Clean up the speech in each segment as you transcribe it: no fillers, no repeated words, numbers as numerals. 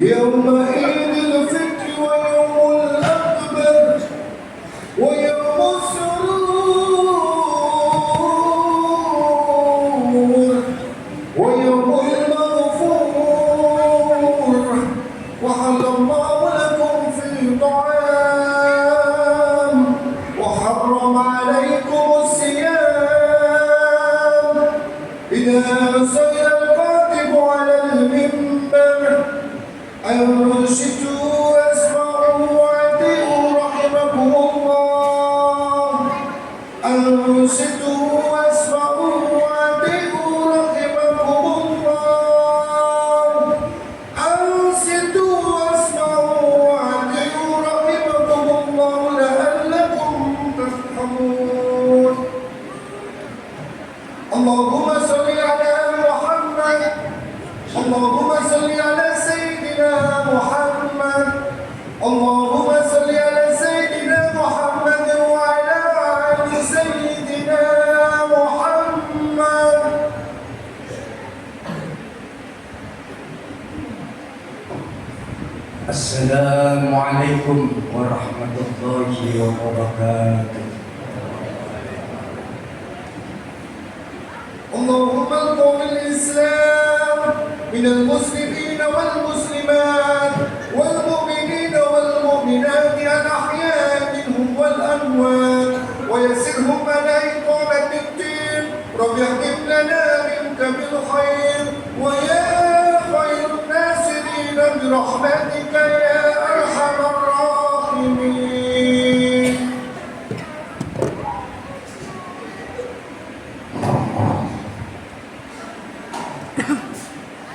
يوم عيد الفطر ويوم الأكبر ويوم السرور ويوم المغفور وحل الله لكم في طعام وحرم عليكم الصيام إذا سير الكاتب على المنبر أنصتوا واسمعوا وأطيعوا رحمكم الله أنصتوا واسمعوا وأطيعوا رحمكم الله أنصتوا واسمعوا وأطيعوا رحمكم الله لعلكم تفهمون اللهم صل على محمد اللهم صل على سيدنا محمد اللهم صل على سيدنا محمد وعلى آل سيدنا محمد. السلام عليكم ورحمة الله وبركاته. اللهم انقل الإسلام من المسلمين والمسلمات والمؤمنين والمؤمنات الأحياء منهم والأموات ويسرهم على إقامة الدين رب اختم لنا منك بالخير ويا خير الناصرين برحمتك يا أرحم الراحمين.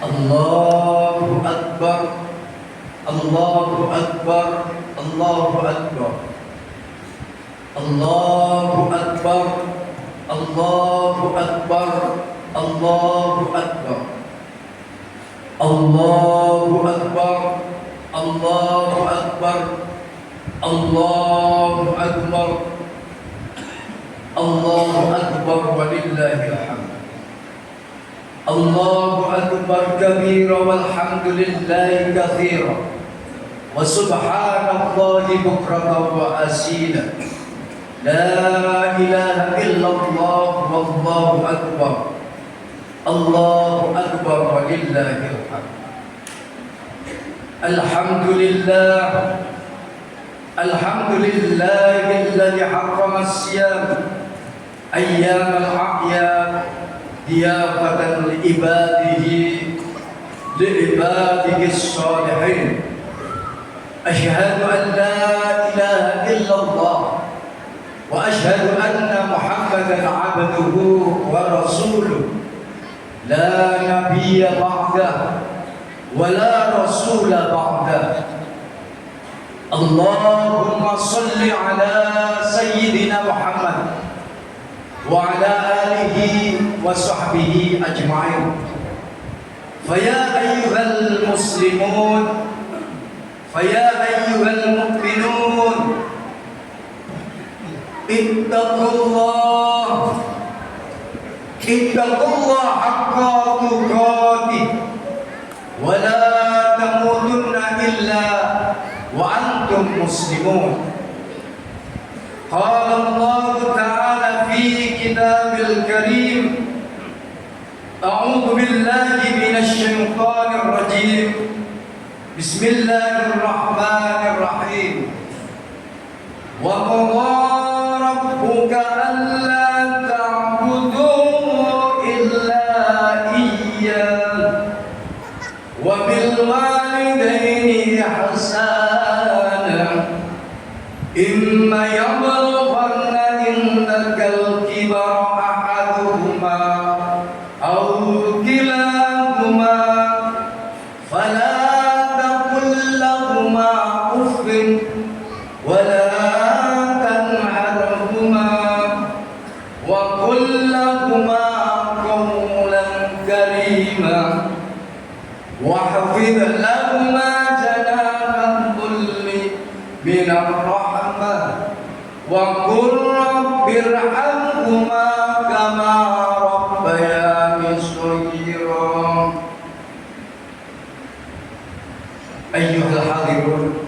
الله أكبر الله أكبر الله أكبر الله أكبر الله أكبر الله أكبر الله أكبر الله أكبر الله أكبر الله أكبر ولله الحمد. الله أكبر كبيرا والحمد لله كثيرا وسبحان الله بكرة وأصيلا لا إله إلا الله والله أكبر الله أكبر ولله الحمد. الحمد لله الحمد لله الذي حرم الصيام أيام الأعياد ضيافة لعباده الصالحين. أشهد أن لا إله إلا الله وأشهد أن محمدا عبده ورسوله لا نبي بعده ولا رسول بعده. اللهم صل على سيدنا محمد وعلى آله وصحبه أجمعين. فيا أيها المسلمون فيا أيها المؤمنون اتقوا الله حق تقاته ولا تموتن إلا وأنتم مسلمون. قال الله تعالى في كتاب الكريم أعوذ بالله من الشيطان الرجيم بسم الله الرحمن الرحيم وقضى ربك ألا تعبدوا إلا إياه وبالوالدين إحسانا إما يبلغن عندك الكبر أحدهما أو كلاهما فلا تقل لهما أف ولا تنهرهما وقل لهما قولا كريما واحفظ لهما جناح الذل من الرحمة وقل رب ارحمهما كما ربياني صغيرا. Ayyuhal hadirun,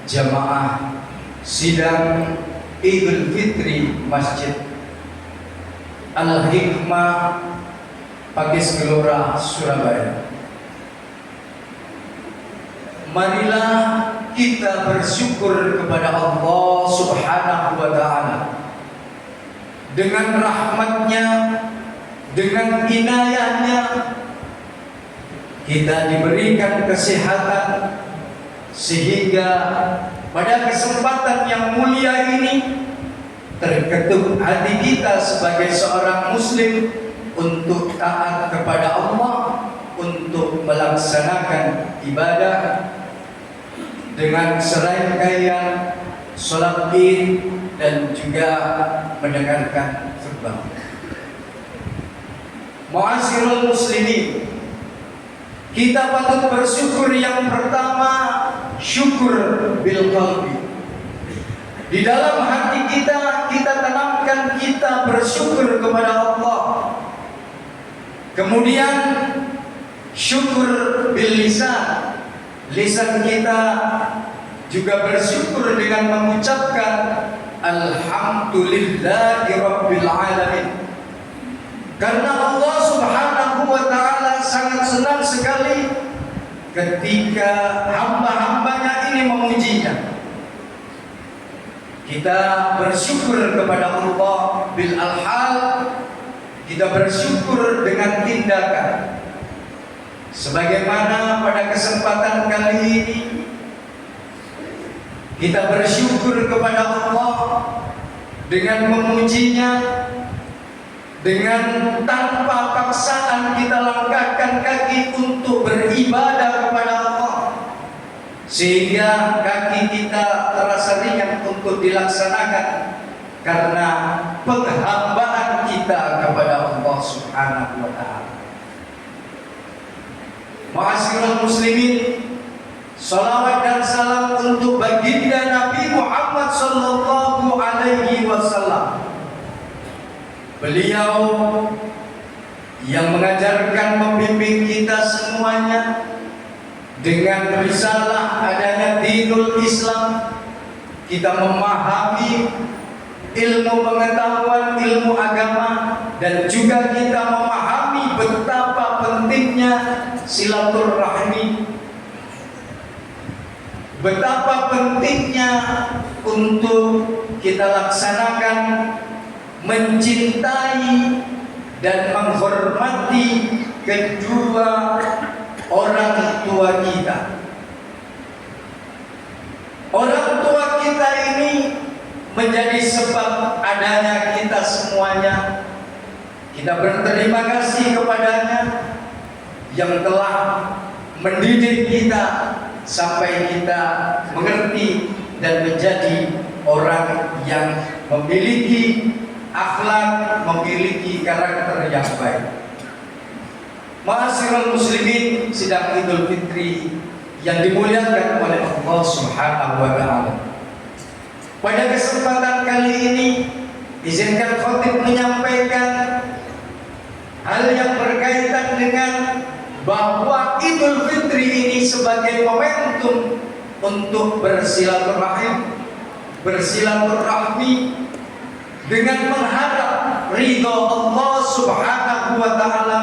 jamaah sidang Idul Fitri Masjid Al-Hikmah Pakis Gelora, Surabaya. Marilah kita bersyukur kepada Allah Subhanahu wa Ta'ala. Dengan rahmatnya, dengan inayahnya, kita diberikan kesehatan, sehingga pada kesempatan yang mulia ini terketuk hati kita sebagai seorang muslim untuk taat kepada Allah, untuk melaksanakan ibadah dengan serangkaian sholat Id dan juga mendengarkan khutbah. Ma'asyiral muslimin, kita patut bersyukur. Yang pertama, syukur bil qalbi. Di dalam hati kita tanamkan kita bersyukur kepada Allah. Kemudian syukur bil lisan. Lisan kita juga bersyukur dengan mengucapkan alhamdulillahi rabbil alamin. Karena Allah Subhanahu wa Ta'ala sangat senang sekali ketika hamba-hambanya ini memujinya. Kita bersyukur kepada Allah bil alhal, kita bersyukur dengan tindakan. Sebagaimana pada kesempatan kali ini kita bersyukur kepada Allah dengan memujinya, dengan tanpa paksaan kita langkahkan kaki untuk beribadah kepada Allah, sehingga kaki kita terasa ringan untuk dilaksanakan karena penghambaan kita kepada Allah Subhanahu wa Ta'ala. Ma'asyiral muslimin, salawat dan salam untuk baginda Nabi Muhammad sallallahu alaihi wasallam. Beliau yang mengajarkan, membimbing kita semuanya dengan risalah adanya dinul Islam. Kita memahami ilmu pengetahuan, ilmu agama, dan juga kita memahami betapa pentingnya silaturahmi, betapa pentingnya untuk kita laksanakan mencintai dan menghormati kedua orang tua kita. Orang tua kita ini menjadi sebab adanya kita semuanya. Kita berterima kasih kepadanya yang telah mendidik kita sampai kita mengerti dan menjadi orang yang memiliki akhlak, memiliki karakter yang baik. Ma'asyiral muslimin, sidang Idul Fitri yang dimuliakan oleh Allah Subhanahu wa Ta'ala. Pada kesempatan kali ini, izinkan khatib menyampaikan hal yang berkaitan dengan bahwa Idul Fitri ini sebagai momentum untuk bersilaturahmi dengan mengharap ridho Allah Subhanahu wa Ta'ala,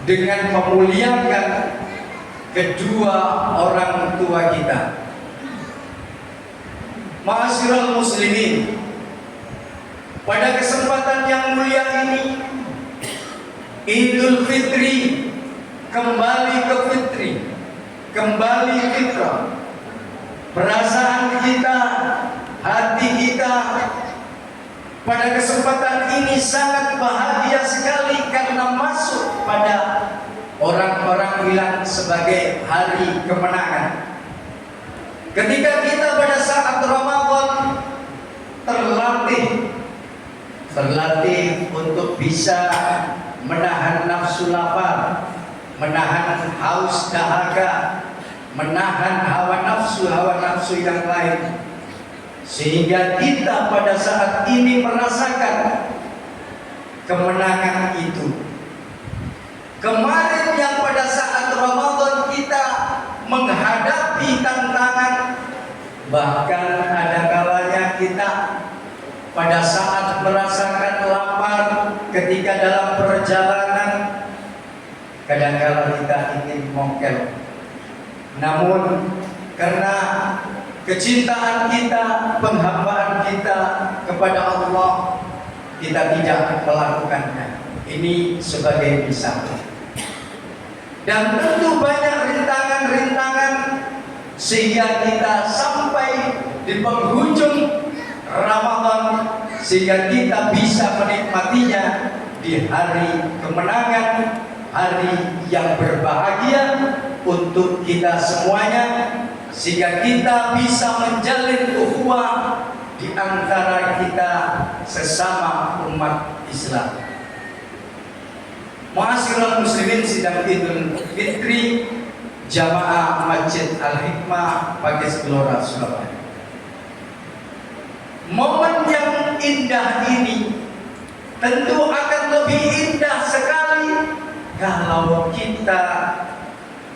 dengan memuliakan kedua orang tua kita. Ma'asyiral muslimin, pada kesempatan yang mulia ini, Idul Fitri kembali ke fitri, kembali fitrah. Perasaan kita, hati kita pada kesempatan ini sangat bahagia sekali karena masuk pada orang-orang bilang sebagai hari kemenangan. Ketika kita pada saat Ramadan terlatih untuk bisa menahan nafsu lapar, menahan haus dahaga, menahan hawa nafsu yang lain, sehingga kita pada saat ini merasakan kemenangan itu. Kemarin yang pada saat Ramadan kita menghadapi tantangan. Bahkan ada kalanya kita pada saat merasakan lapar ketika dalam perjalanan, kadang-kala kita ingin mongkel. Namun karena kecintaan kita, penghambaan kita kepada Allah, kita tidak melakukannya. Ini sebagai misalnya. Dan tentu banyak rintangan-rintangan sehingga kita sampai di penghujung Ramadan, sehingga kita bisa menikmatinya di hari kemenangan, hari yang berbahagia untuk kita semuanya, sehingga kita bisa menjalin ukhuwah di antara kita sesama umat Islam. Ma'asyiral muslimin, sidang Idul Fitri Jamaah Masjid Al-Hikmah Pakis Gelora Surabaya. Momen yang indah ini tentu akan lebih indah sekali kalau kita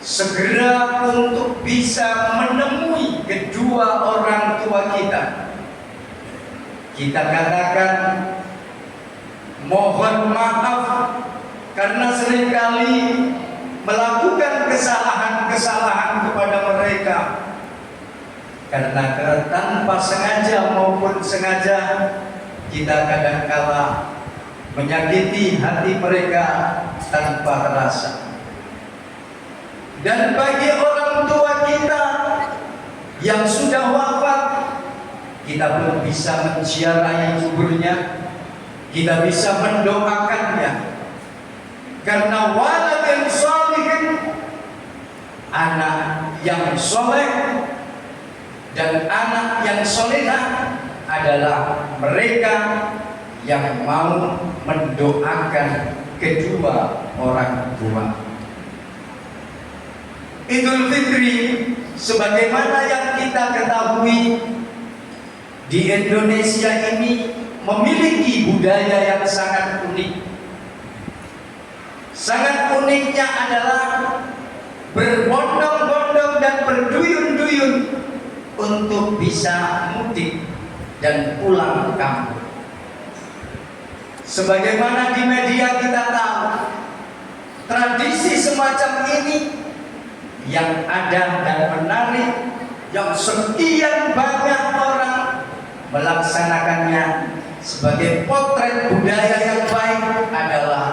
segera untuk bisa menemui kedua orang tua kita. Kita katakan mohon maaf karena seringkali melakukan kesalahan-kesalahan kepada mereka, karena tanpa sengaja maupun sengaja kita kadangkala menyakiti hati mereka tanpa terasa. Dan bagi orang tua kita yang sudah wafat, kita belum bisa menziarahi kuburnya, kita bisa mendoakannya, karena waladun sholihin, anak yang soleh dan anak yang solehah adalah mereka yang mau mendoakan kedua orang tua. Idul Fitri sebagaimana yang kita ketahui, di Indonesia ini memiliki budaya yang sangat unik. Sangat uniknya adalah berbondong-bondong dan berduyun-duyun untuk bisa mudik dan pulang kampung. Sebagaimana di media kita tahu, tradisi semacam ini yang ada dan menarik, yang sekian banyak orang melaksanakannya sebagai potret budaya yang baik adalah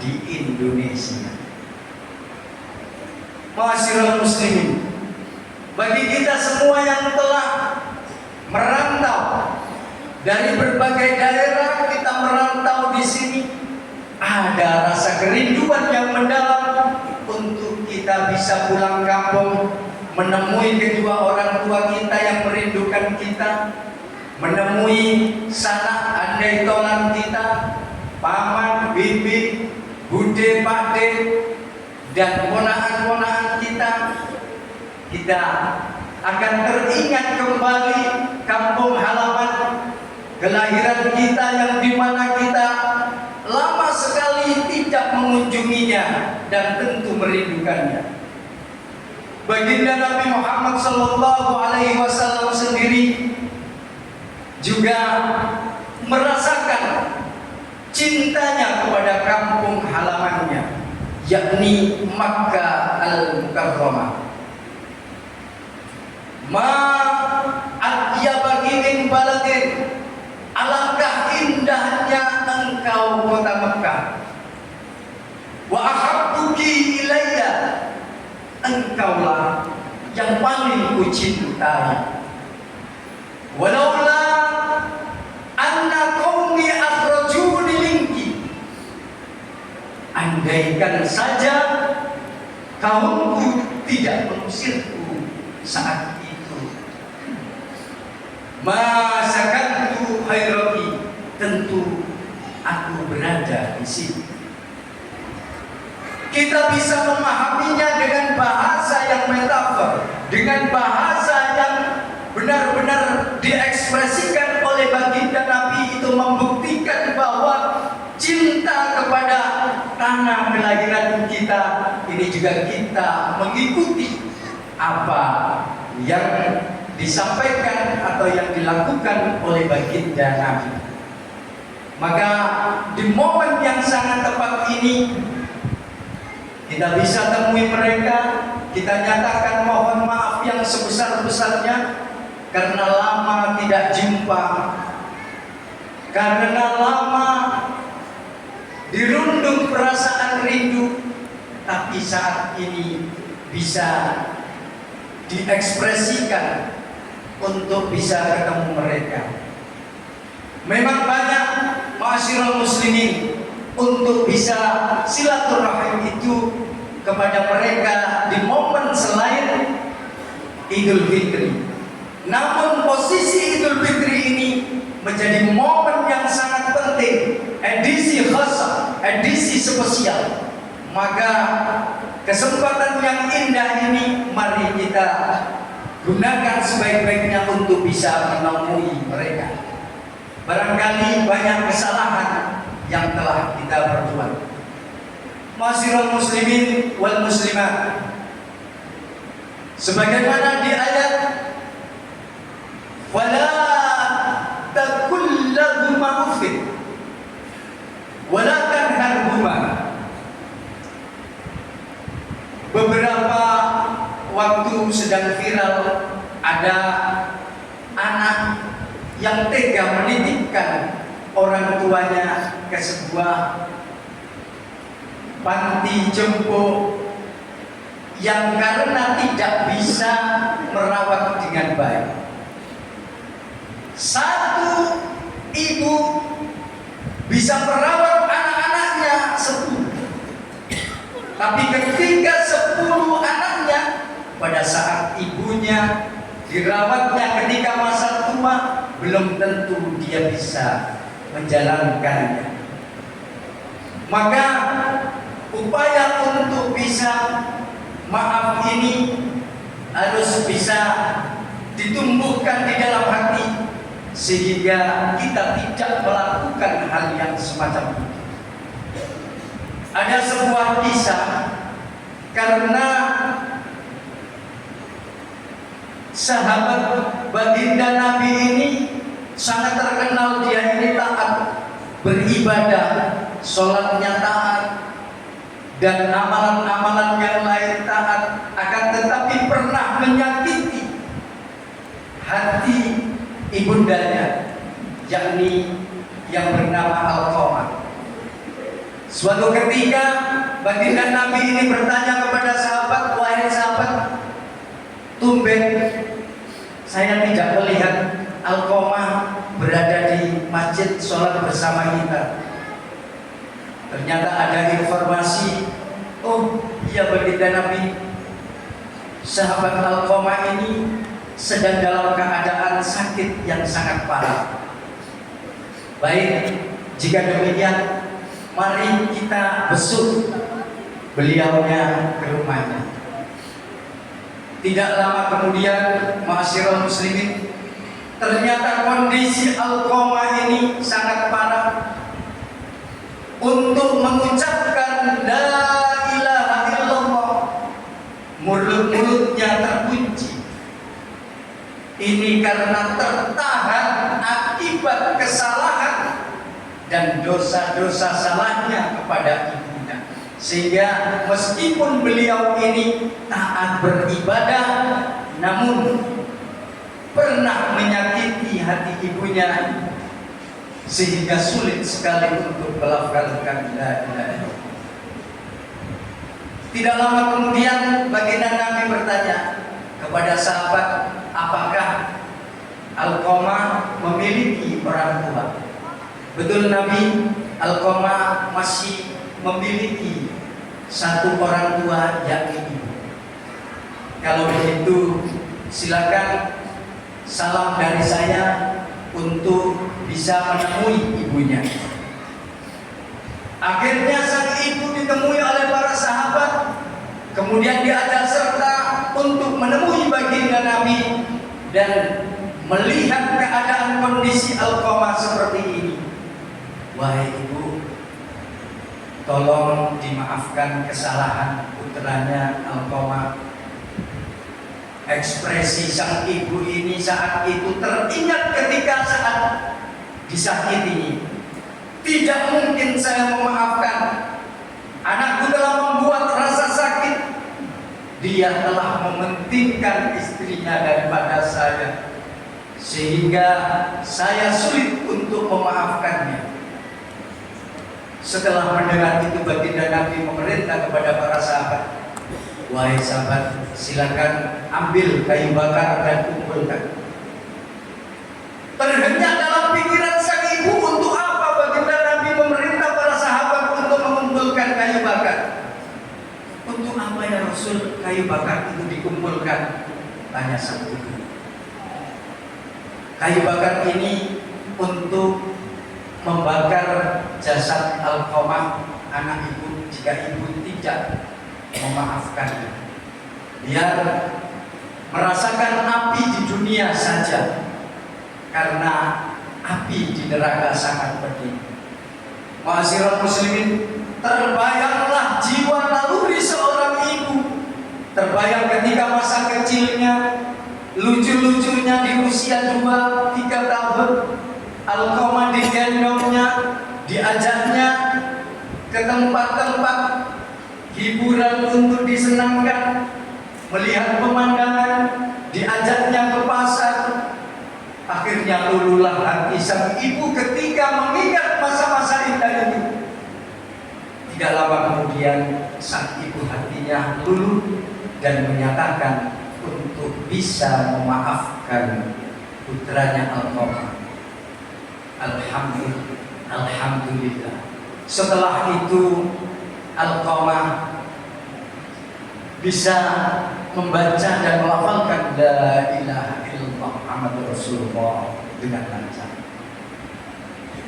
di Indonesia. Ma'asyiral muslimin, bagi kita semua yang telah merantau dari berbagai daerah, kita merantau di sini, ada rasa kerinduan yang mendalam untuk kita bisa pulang kampung, menemui kedua orang tua kita yang merindukan kita, menemui sanak andai tolan kita, paman, bibi, bude, pakde, dan ponakan-ponakan kita. Kita akan teringat kembali kampung halaman kelahiran kita, yang dimana kita lama sekali tidak mengunjunginya dan tentu merindukannya. Baginda Nabi Muhammad SAW sendiri juga merasakan cintanya kepada kampung halamannya, yakni Makkah Al-Mukarramah. Ma atyaba min baladin, alangkah indahnya engkau kota Mekah. Wa ahabbuki ilayya, engkaulah yang paling kucintai. Walaula anna qaumi akhrajuni minki, andaikan saja kaumku tidak mengusirku saat itu, masakantu khairati, tentu aku berada di sini. Kita bisa memahaminya dengan bahasa yang metafor, dengan bahasa yang benar-benar diekspresikan oleh baginda Nabi, itu membuktikan bahwa cinta kepada tanah kelahiran kita ini juga kita mengikuti apa yang disampaikan atau yang dilakukan oleh baginda Nabi. Maka di momen yang sangat tepat ini kita bisa temui mereka, kita nyatakan mohon maaf yang sebesar-besarnya karena lama tidak jumpa, karena lama dirundung perasaan rindu, tapi saat ini bisa diekspresikan untuk bisa ketemu mereka. Memang banyak ma'asyiral muslimin untuk bisa silaturahim itu kepada mereka di momen selain Idul Fitri. Namun posisi Idul Fitri ini menjadi momen yang sangat penting, edisi khas, edisi spesial. Maka kesempatan yang indah ini mari kita gunakan sebaik-baiknya untuk bisa menemui mereka. Barangkali banyak kesalahan yang telah kita perbuat. Ma'asyiral muslimin wal muslimat, sebagaimana di ayat wala takul lahuma uffin wala tanharhuma. Beberapa waktu sedang viral ada anak yang tega menitipkan orang tuanya ke sebuah panti jompo yang karena tidak bisa merawat dengan baik. Satu ibu bisa merawat anak-anaknya 10, tapi ketika 10 anaknya pada saat ibunya dirawatnya ketika masa tua, belum tentu dia bisa menjalankannya. Maka upaya untuk bisa maaf ini harus bisa ditumbuhkan di dalam hati sehingga kita tidak melakukan hal yang semacam itu. Ada sebuah kisah karena sahabat baginda Nabi ini sangat terkenal, dia ini taat beribadah, sholatnya taat dan amalan-amalan yang lain taat, akan tetapi pernah menyakiti hati ibundanya, yakni yang bernama Alqamah. Suatu ketika baginda Nabi ini bertanya kepada sahabat, wahai sahabat, tumben saya tidak melihat Alqamah berada di masjid sholat bersama kita. Ternyata ada informasi, oh iya baginda Nabi, sahabat Alqamah ini sedang dalam keadaan sakit yang sangat parah. Baik, jika demikian mari kita besuk beliaunya ke rumahnya. Tidak lama kemudian, ma'asyiral muslimin, ternyata kondisi Alqamah ini sangat parah. Untuk mengucapkan la ilaha illallah, mulut-mulutnya terkunci. Ini karena tertahan akibat kesalahan dan dosa-dosa salahnya kepada ibunya. Sehingga meskipun beliau ini taat beribadah, namun pernah menyakiti hati ibunya sehingga sulit sekali untuk melafalkan la ilaha illallah. Tidak lama kemudian baginda Nabi bertanya kepada sahabat, apakah Alqamah memiliki orang tua? Betul Nabi, Alqamah masih memiliki satu orang tua, yakni ibu. Kalau begitu silakan salam dari saya untuk bisa menemui ibunya. Akhirnya sang ibu ditemui oleh para sahabat, kemudian diajak serta untuk menemui baginda Nabi dan melihat keadaan kondisi Alqamah seperti ini. Wahai ibu, tolong dimaafkan kesalahan putranya Alqamah. Ekspresi sang ibu ini saat itu teringat ketika saat disakiti. Tidak mungkin saya memaafkan. Anakku telah membuat rasa sakit. Dia telah mementingkan istrinya daripada saya, sehingga saya sulit untuk memaafkannya. Setelah mendengar itu, baginda Nabi memerintah kepada para sahabat, wahai sahabat, silakan ambil kayu bakar dan kumpulkan. Terhenyak dalam pikiran sang ibu, untuk apa baginda Nabi memerintah para sahabat untuk mengumpulkan kayu bakar? Untuk apa ya Rasul kayu bakar itu dikumpulkan? Tanya sang ibu. Kayu bakar ini untuk membakar jasad Alqamah, anak ibu, jika ibu tidak memaafkan. Biar merasakan api di dunia saja, karena api di neraka sangat pedih. Ma'asyiral muslimin, terbayanglah jiwa naluri seorang ibu. Terbayang ketika masa kecilnya, lucu-lucunya di usia 2-3 tahun, Alqamah digendongnya, diajaknya ke tempat-tempat hiburan untuk disenangkan, melihat pemandangan, diajaknya ke pasar. Akhirnya luluhlah hati sang ibu ketika mengingat masa-masa indah itu. Tidak lama kemudian sang ibu hatinya luluh dan menyatakan untuk bisa memaafkan putranya Alqamah. Alhamdulillah. Setelah itu Alqamah bisa membaca dan melafalkan la ilaha illallah Muhammadur Rasulullah dengan lancar.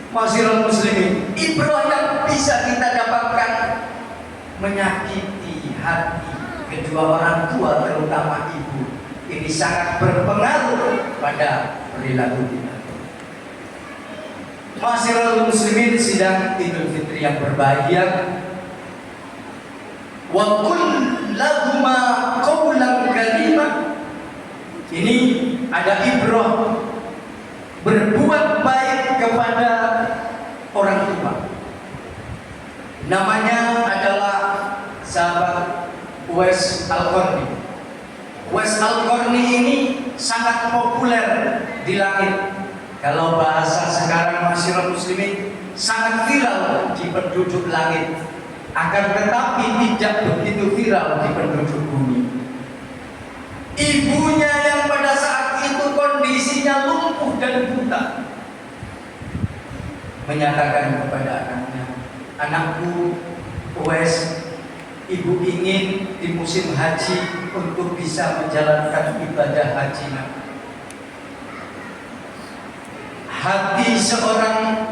Ma'asyiral muslimin, ibrah yang bisa kita dapatkan menyakiti hati kedua orang tua, terutama ibu. Ini sangat berpengaruh pada perilaku kita. Ma'asyiral muslimin, sidang Idul Fitri yang berbahagia, wa qul lahuma qawlan karima. Ini ada ibrah berbuat baik kepada orang tua. Namanya adalah sahabat Uwais Al-Qarni. Uwais Al-Qarni ini sangat populer di langit. Kalau bahasa sekarang masyarakat muslimin, sangat viral di penduduk langit. Akan tetapi tidak begitu viral di penduduk bumi. Ibunya yang pada saat itu kondisinya lumpuh dan buta, menyatakan kepada anaknya, anakku Uwais, ibu ingin di musim haji untuk bisa menjalankan ibadah haji. Hati seorang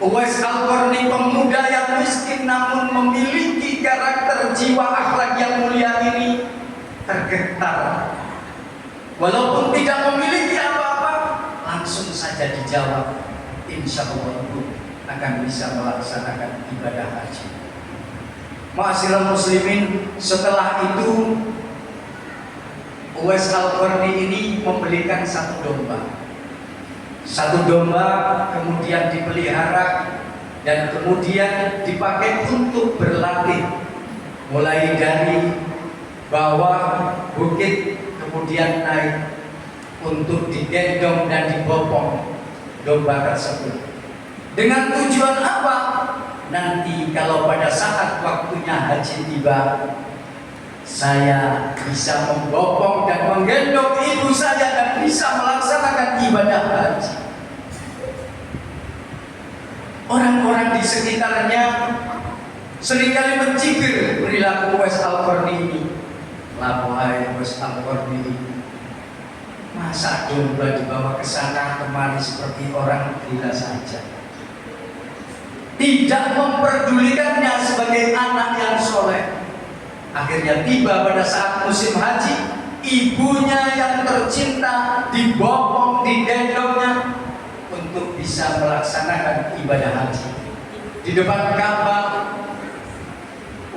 Uwais Al-Qarni, pemuda yang miskin namun memiliki karakter jiwa akhlak yang mulia ini, tergetar. Walaupun tidak memiliki apa-apa, langsung saja dijawab, insya Allah ibu akan bisa melaksanakan ibadah haji. Ma'asyiral muslimin, setelah itu Uwais Al-Qarni ini membelikan satu domba. Satu domba kemudian dipelihara dan kemudian dipakai untuk berlatih, mulai dari bawah bukit kemudian naik untuk digendong dan dibopong domba tersebut. Dengan tujuan apa? Nanti kalau pada saat waktunya haji tiba, saya bisa membopong dan menggendong ibu saya dan bisa melaksanakan ibadah haji. Orang-orang di sekitarnya seringkali mencibir perilaku Uwais Al-Qarni ini. Wahai Uwais Al-Qarni ini, masa domba dibawa ke sana kemari seperti orang gila saja. Tidak memperdulikannya sebagai anak yang soleh. Akhirnya tiba pada saat musim haji, ibunya yang tercinta dibopong, digendongnya untuk bisa melaksanakan ibadah haji. Di depan Ka'bah,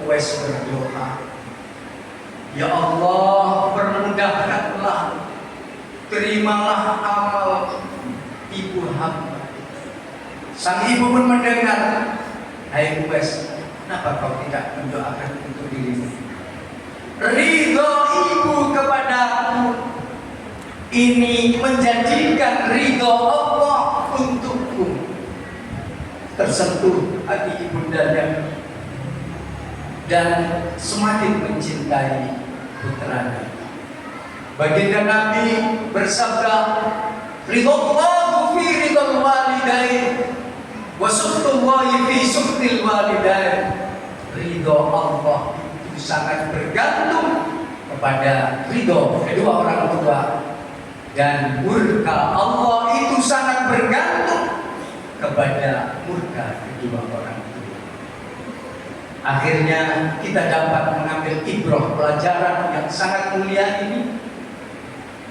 Uwais berdoa, Ya Allah, permudahkanlah, terimalah amal ibu hamba. Sang ibu pun mendengar, hai Uwais, kenapa kau tidak mendoakan untuk dirimu? Ridho ibu kepadaku ini menjadikan ridho Allah untukku. Tersentuh hati ibundanya dan semakin mencintai putranya. Baginda Nabi bersabda, ridallahu fi ridal walidain wa sukhtullahi fi sukhtil walidain. Ridho Allah itu sangat bergantung kepada ridho kedua orang tua, dan murka Allah itu sangat bergantung kepada murka kedua orang tua. Akhirnya kita dapat mengambil ibrah pelajaran yang sangat mulia ini.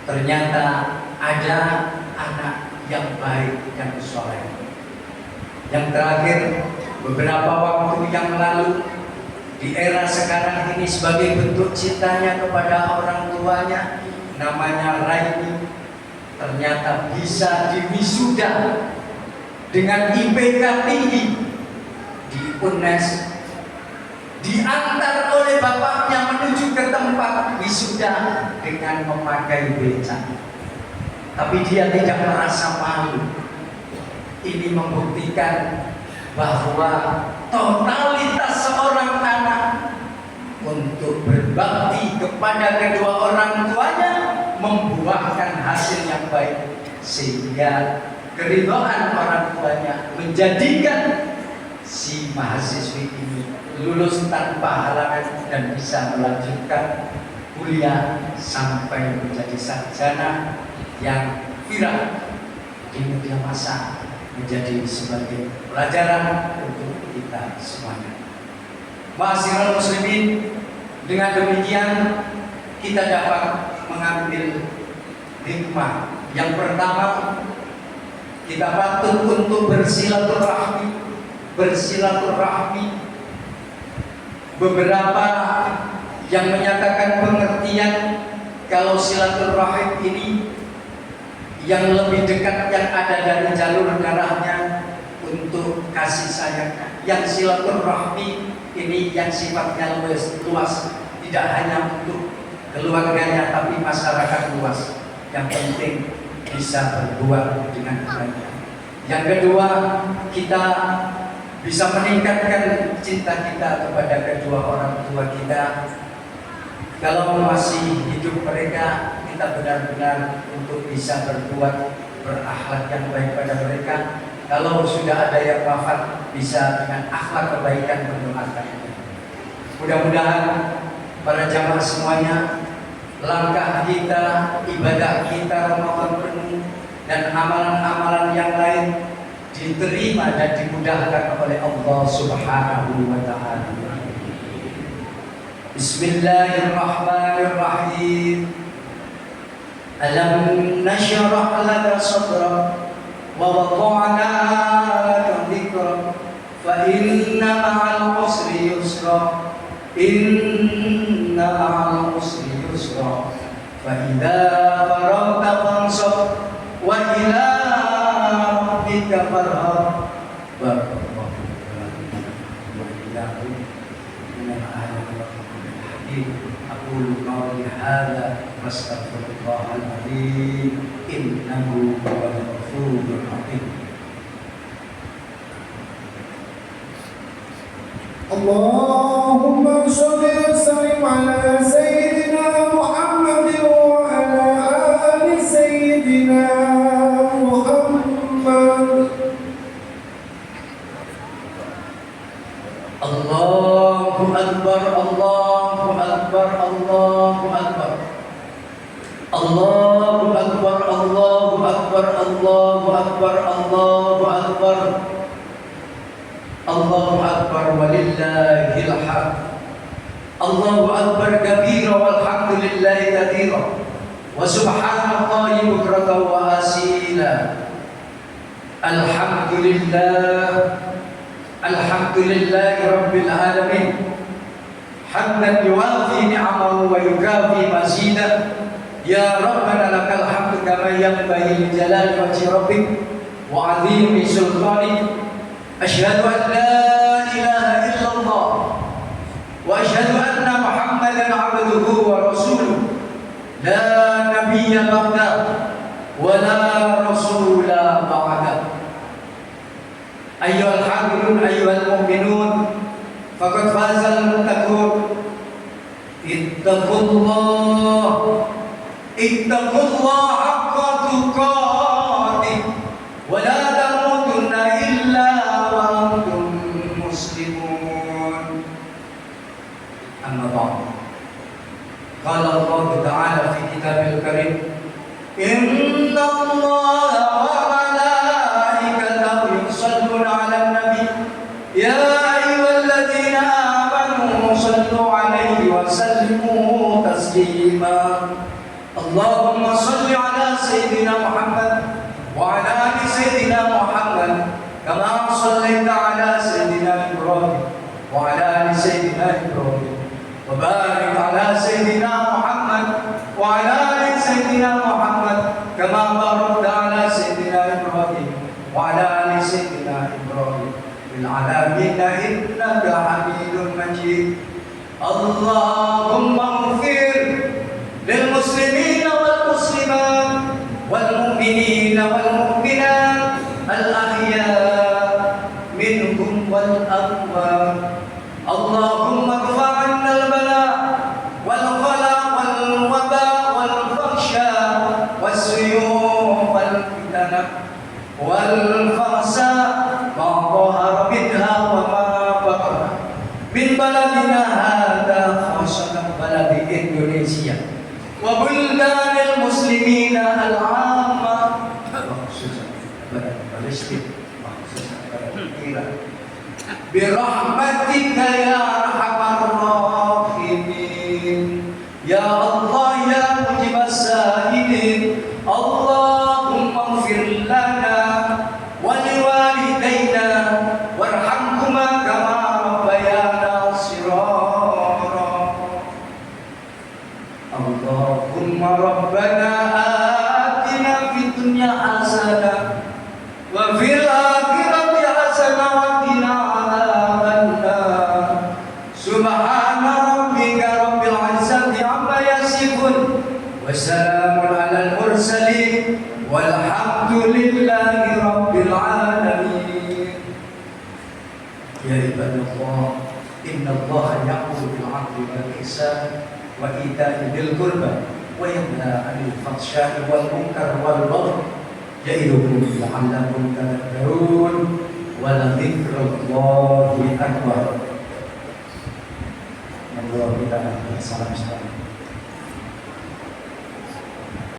Ternyata ada anak yang baik dan soleh. Yang terakhir, beberapa waktu yang lalu, di era sekarang ini sebagai bentuk cintanya kepada orang tuanya, namanya Raini, ternyata bisa diwisuda dengan IPK tinggi di UNES, diantar oleh bapaknya menuju ke tempat wisuda dengan memakai becak. Tapi dia tidak merasa malu. Ini membuktikan bahwa totalitas seorang anak untuk berbakti kepada kedua orang tuanya membuahkan hasil yang baik, sehingga keridhaan orang tuanya menjadikan si mahasiswi ini lulus tanpa halangan dan bisa melanjutkan kuliah sampai menjadi sarjana yang viral di media massa, menjadi sebagai pelajaran untuk kita semuanya. Ma'asyiral muslimin, dengan demikian kita dapat mengambil hikmah. Yang pertama, kita patut untuk bersilaturahmi. Beberapa yang menyatakan pengertian kalau silaturahim ini yang lebih dekat yang ada dari jalur darahnya untuk kasih sayang. Yang silaturahmi ini yang sifatnya luas, tidak hanya untuk keluarganya tapi masyarakat luas. Yang penting bisa berbuat dengan baik. Yang kedua, kita bisa meningkatkan cinta kita kepada kedua orang tua kita. Kalau masih hidup mereka, kita benar-benar untuk bisa berbuat berakhlak yang baik pada mereka. Kalau sudah ada yang wafat, bisa dengan akhlak kebaikan mendoakan. Mudah-mudahan para jamaah semuanya, langkah kita, ibadah kita Ramadan penuh dan amalan-amalan yang lain diterima dan dimudahkan oleh Allah Subhanahu wa Ta'ala. Bismillahirrahmanirrahim. Alam nashrah laka sadrak wa wada'na laka dhikrak fa inna ma'al usri yusra inna ma'al usri yusra fa idza faragta fansab wa ila rabbika farghab. Barakallahu wa iyyakum minal ayati wal hadith. Aqulu qawli hadza wastaghfirullahal azim innahu huwal ghafurur rahim. Allahumma shalli wa sallim ala sayyidina Muhammadin wa ala ali sayyidina Muhammad. Allahu Akbar, Allahu Akbar, Allahu Akbar. Allahu Akbar, Allahu Akbar, Allahu Akbar, Allahu Akbar. Allahu Akbar walillahil hamd. Allahu Akbar kabira walhamdulillahi katsira wa subhanallahi bukratan wa asila. Alhamdulillah, alhamdulillahi rabbil alamin. حمدا يوافي نعمه ويكافي مزيدا. يا ربنا لك الحمد كما ينبغي لجلال وجه ربك وعظيم سلطانك. أشهد أن لا إله إلا الله وأشهد أن محمدا عبده ورسوله لا نبي بعده ولا رسول بعده. أيها الحاضرون أيها المؤمنون فقد فاز المتقون. اتقوا الله حق تقاته ولا تموتن إلا وأنتم مسلمون. أما بعد قال الله تعالى في كتابه الكريم إن الله وملائكته يصلون على النبي يا أيها الذين آمنوا صلوا عليه وسلموا تسليما. اللهم صل على سيدنا محمد وعلى آل سيدنا محمد كما صليت على سيدنا إبراهيم وعلى آل سيدنا إبراهيم وبارك على سيدنا محمد وعلى آل سيدنا محمد كما باركت على سيدنا إبراهيم وعلى آل سيدنا إبراهيم في العالمين إنك حميد مجيد. اللهم اغفر للمسلمين والمسلمات والمؤمنين والمؤمنات الأحياء منهم والأموات. اللهم ارفع عنا البلاء والغلا والوباء والفحشاء والسيوف والفتن والفحشاء ما ظهر منها وما بطن من بلدنا هذا خاصة بلد إندونيسيا وبلدان المسلمين العامة وخصوصا بلد فلسطين وخصوصا بلد إيران برحمتك يا أرحم الراحمين. يا الله يا مجيب السائلين اللهم اغفر لنا ولوالدينا وارحمهما كما ربيانا صغارا. اللهم ربنا آتنا في الدنيا حسنة وفي الآخرة حسنة وقنا عذاب النار. سبحان ربك رب العزة عما يصفون وسلام على المرسلين والحمد لله رب العالمين. يا عباد الله إن الله يأمر بالعدل والإحسان وإيتاء ذي القربى وينهى عن الفحشاء والمنكر والبغي يعظكم لعلكم تذكرون ولذكر الله أكبر. Allah kita salam